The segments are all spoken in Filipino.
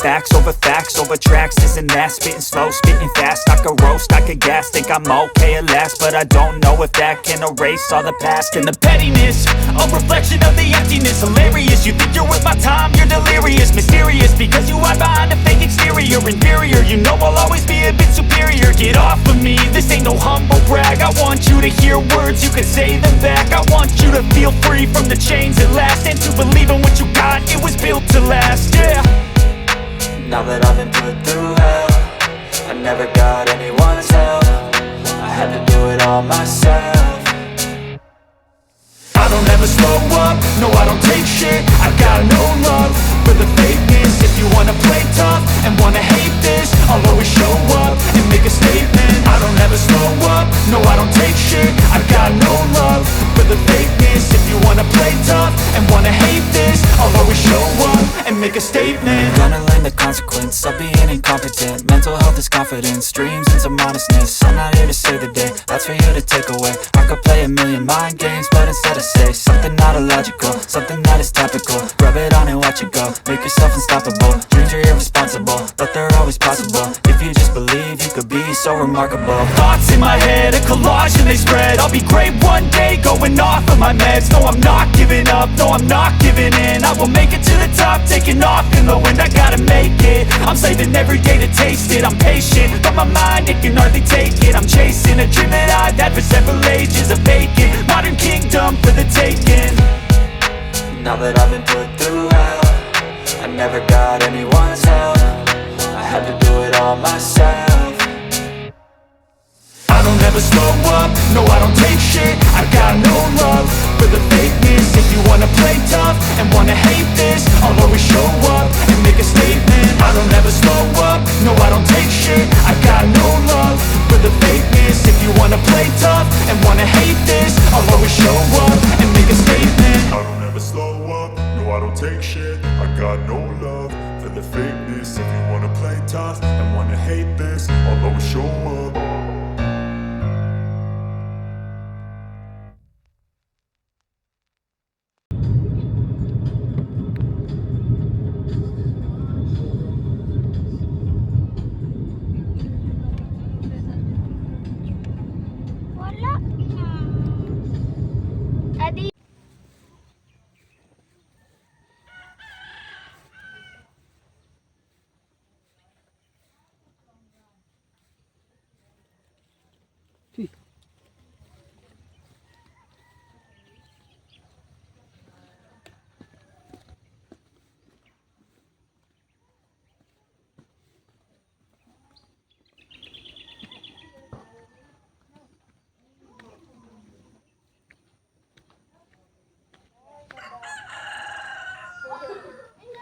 facts over tracks, this and that. Spitting slow, spitting fast, I could roast, I could gas. Think I'm okay at last, but I don't know if that can erase all the past. And the pettiness, a reflection of the emptiness. Hilarious, you think you're worth my time, you're delirious. Mysterious, because you hide behind a fake exterior. Inferior, you know I'll always be a bit superior. Get off of me, this ain't no humble brag. I want you to hear words, you can say them back. I want you to feel free from the chains at last, and to believe in what you got, it was built to last, yeah. Now that I've been put through hell, I never got anyone's help. I had to do it all myself. I don't ever slow up, no I don't take shit. I got no love for the fakeness. If you wanna play tough and wanna hate this, I'll always show up and make a statement. I don't ever slow up, no I don't take shit. I got no love for the fakeness. If you wanna play tough and wanna hate this, I'll always show up and make a statement. Gonna learn the consequence of being incompetent. Mental health is confidence, dreams and some honestness. I'm not here to save the day, that's for you to take away. I could play a million mind games, but instead I say something not illogical, something that is topical. Rub it on and watch it go, make yourself unstoppable. Dreams are irresponsible, but they're always possible. If you just believe, you could be so remarkable. Thoughts in my head, a collage and they spread. I'll be great one day, going off of my meds. No, I'm not giving up, no, I'm not giving in. I will make it to the top, taking off in the wind. I gotta make it, I'm saving every day to taste it. I'm patient, but my mind, it can hardly take it. I'm chasing a dream that I've had for several ages. A vacant, modern kingdom for the taking. Now that I've been put through hell, I never got anyone's help. I had to do it all myself. I don't ever slow up, no I don't take shit. I got no love for the fakeness. If you wanna play tough and wanna hate this, I'll always show up and make a statement. I don't ever slow up, no I don't take shit. I got no love for the fakeness. If you wanna play tough and wanna hate this, I'll always show up and make a statement. I don't ever slow up, no I don't take shit. I got no love for the fakeness. If you wanna play tough and wanna hate this, I'll always show up. Wala na. Adi.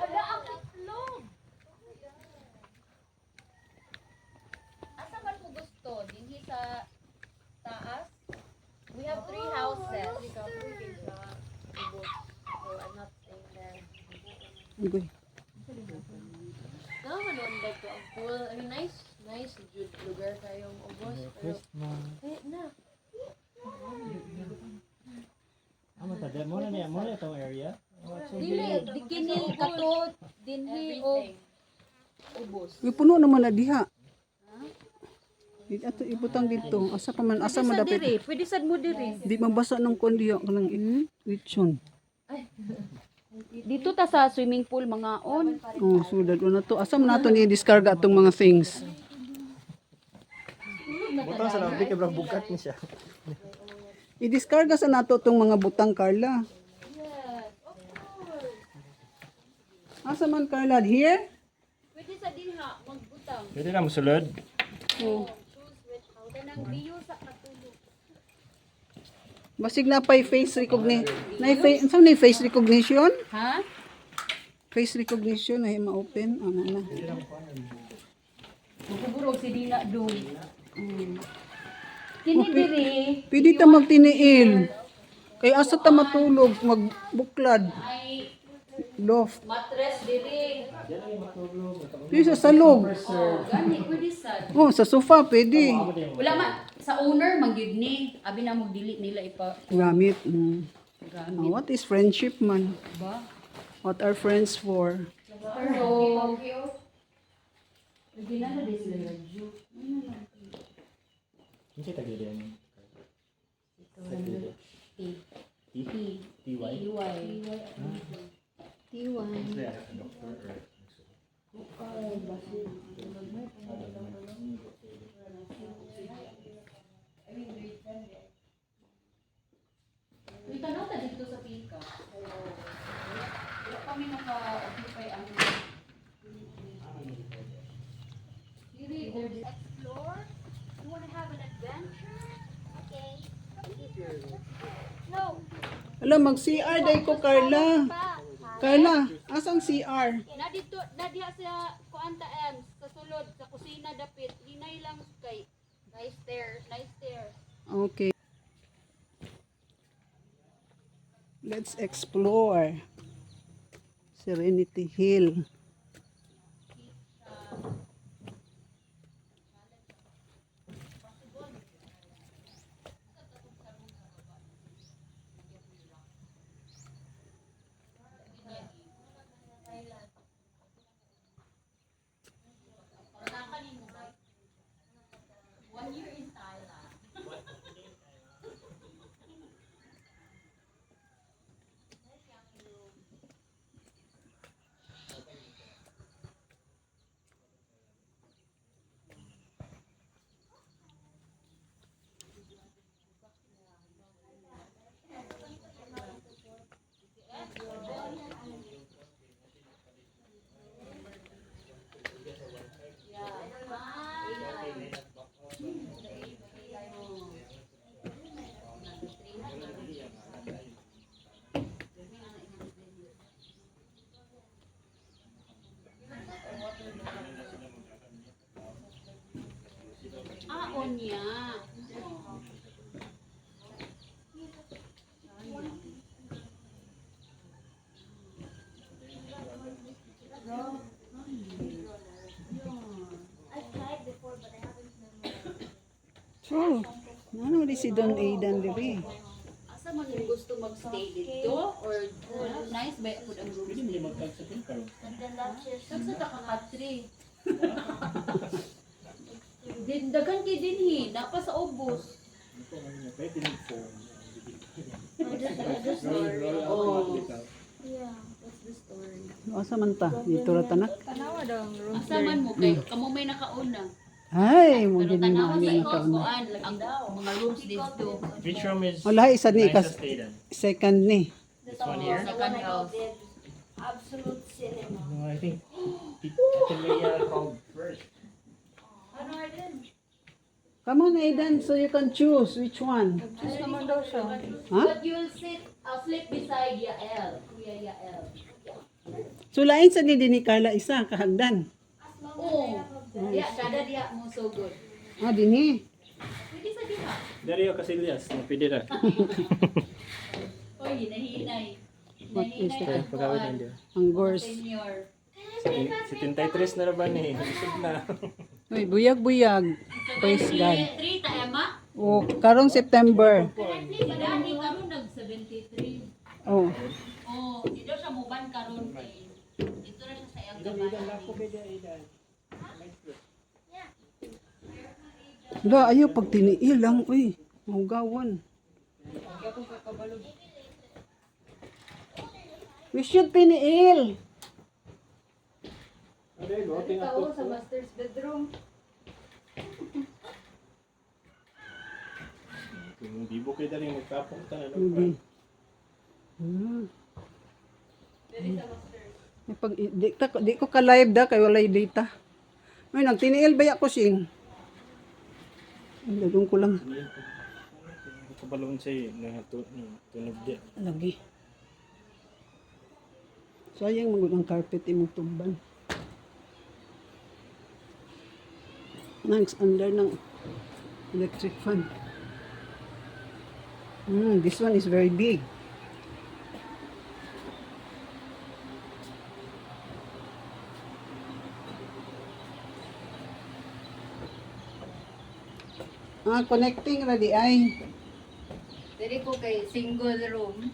Wala ang itlog. Asa man mo gusto? Dinhi sa taas? We have 3 houses. So I'm not staying there. Okay. No, manundag ko ang pool. I mean, nice lugar kayong ubos. Pero, na. Mo na itong area. Dili, di kini kato, dinhi o ubos. May puno naman na diha. Ato ibutang dito. Asa pa man dapat. Pwede sad mo diri. Di mabasa ng kondiyo kanang itson. Dito ta sa swimming pool mga on. Oh, sudad na to. Asa man nato ni discard atong mga things. Butang sa labi kay brang bugat ni siya. I-discarga sa nato tong mga butang, Carla. Asa man, Carla? Here? Pwede sa dinha magbutang. Pwede na mosulod. Oh. Kanang biyo sa katulog. Basig na pa'y face recognition. Saan na face recognition? Ha? Face recognition na ma-open. Ano na. Siguro si Dina do. Kini diri. Pwede ta magtiniil. Kay asa ta matulog, magbuklad. Loft. Mattress diri. Pwede sa salog. Gani pwede sad. Oh, sa sofa pwede. Wala man sa owner magyud ni. Abi na mo dili nila ipa Gamit. gamit What is friendship man? ba. What are friends for? So Ginala din sila radyo. Hindi siya tagli din. TY? May tanong na dito sa Pika. Wala kami naka-occupy ang... Explore? You wanna have an adventure? Okay. No. Alam, mag-CR day ko, Carla. Carla, asang CR? Na diha sa kuanta Ems, sa sulod, sa kusina dapit. Hinay lang kay. Nice stairs. Okay. Let's explore Serenity Hill. Onya. So, ano di si Don Aidan diri? Asa man yung gusto magstay dito? Or nice ba food ang room? Hindi mo magkagsatin ka ron. Sa takakatri. Dagan kay dinhi, napa sa ubos. Pwede din phone. Oh. Asa man ta? Dito ra tanak. Asa man mo kay kamo may nakauna. Ay, mo Pero gid tanawa sa ni ikaw kauna. kuan ang mga rooms dito. Which room is Wala isa ni nicest kas stay then? second ni. This one here? Second house. Absolute cinema. No, I think Ate Leia called first. Ano din? Come on, Aidan, so you can choose which one. Choose naman daw siya. Huh? But you'll sleep beside Yael. Kuya Yael. So lain sa ni Carla isa kahagdan. Oh. Ya, kada dia mo so good. Ah, dinhi. Pwede sa diha. Dario Casillas, napili na. Oy, nahinay. What is Nahinay that? ang Pagkawin kuan. nandiyo. Ang gors. Senior. Si Tintay Tres na ba ni? Busog na. Uy, buyag-buyag. Praise God. 73 ta Emma. O, karong September. Dani karon nag 73. Oh. Oh, dito siya muban karon kay. Dito na siya sa Elga. Da, ayaw pag tiniil lang. Uy, mahugawan. We should tiniil. Tao sa master's bedroom. Kung di mo kayo daling magkapong ka na Hindi. Pag, di ko ka-live da, kay walay data. Ay, nagtiniil ba ako sing? Lagong ko lang. Kabalon siya na tunog di. Lagi. Sayang magod ang carpet imong tumban. Next, under ng electric fan. This one is very big. Connecting ready ay. Diri ko kay single room.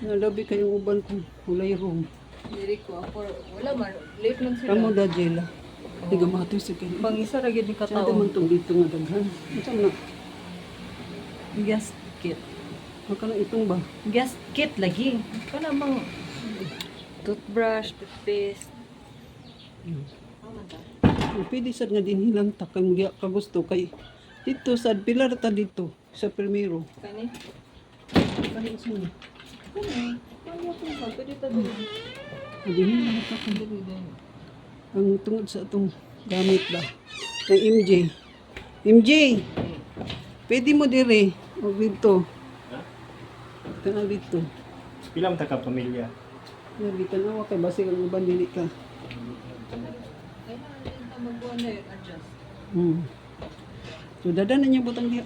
Nalabi kayong uban kong hulay room. Diri ko for wala man late man sila. Kamu da, Jela. Di gamatoy sa kayo. Pang isa ra gyud ni Sa katao. man tong dito nga daghan. Unsa man na? Gas kit. Maka na itong ba? Gas kit lagi. Kana mang toothbrush, toothpaste. Pwede sad nga din hilang takang giya ka gusto kay dito sad pilar ta dito sa primero. Kani? Kani sa ni. Kani? Kani ako ba? Pwede ta din. Adi hilang takang Dili din. ang tungod sa atong gamit ba. Ng MJ. MJ. Pwede mo dire og dito. Kana dito. Pilam ta ka pamilya. Nga tanawa kay basig ang uban dili ka. Kailangan din ta magbuwan na yun, adjust. So dadan na niya butang diha.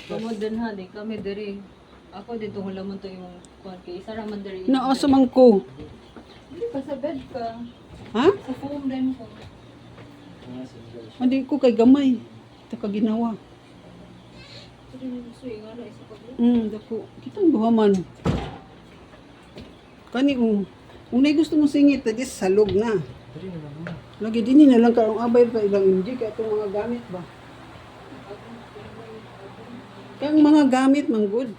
Kamo din ha, di kami diri. Ako dito hulamon to yung kuan kay isa ra man diri. Naasa man ko. Dili pa sa bed ka. Ha? Sa foam din ko. Andi ko kay gamay. Taka ginawa. Dili ni gusto yung ano isa pa. Dako. Kitang duha man. Kani unay gusto mo singit, tadi salog na. Lagi din na lang karong abay pa ilang MJ kay atong mga gamit ba. Kaya ang mga gamit man good.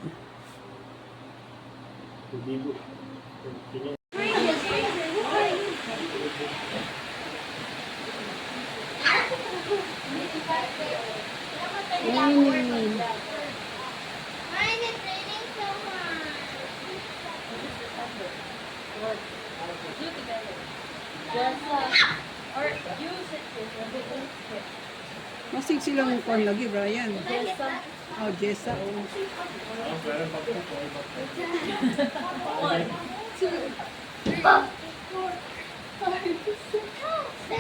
Or use it with Masig silang kon lagi Brian. Oh, Jessa. Oh.